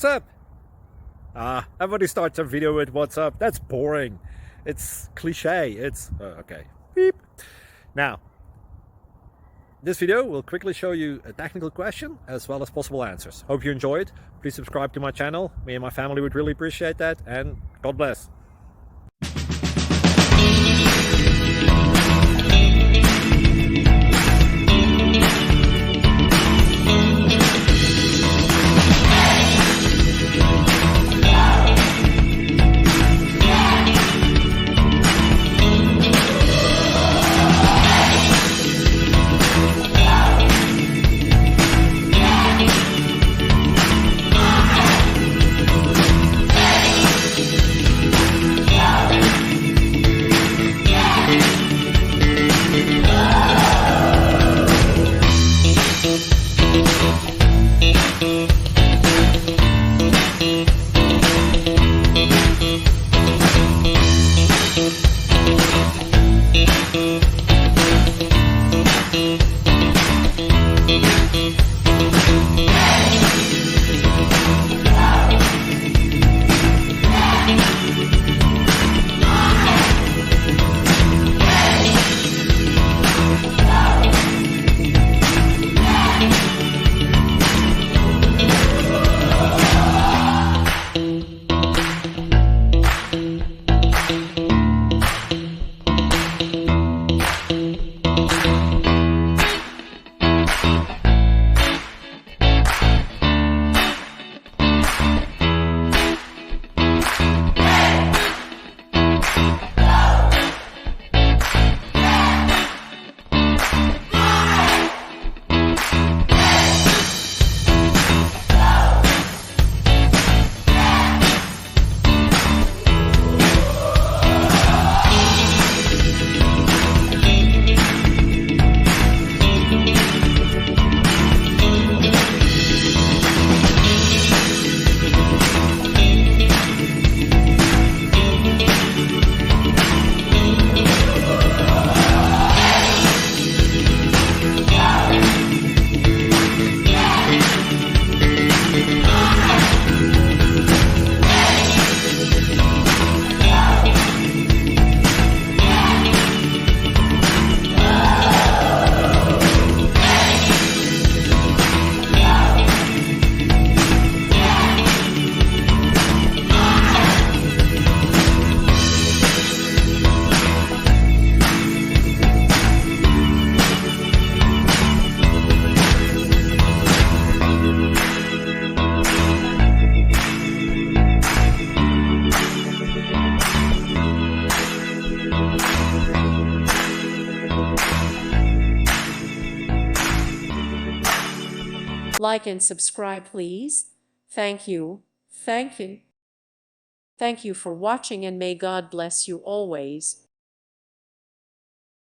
what's up? Everybody starts a video with what's up. That's boring. It's cliche. It's okay. Beep. Now, this video will quickly show you a technical question as well as possible answers. Hope you enjoyed. Please subscribe to my channel. Me and my family would really appreciate that, and God bless. Like and subscribe, please. Thank you. Thank you. Thank you for watching, and may God bless you always.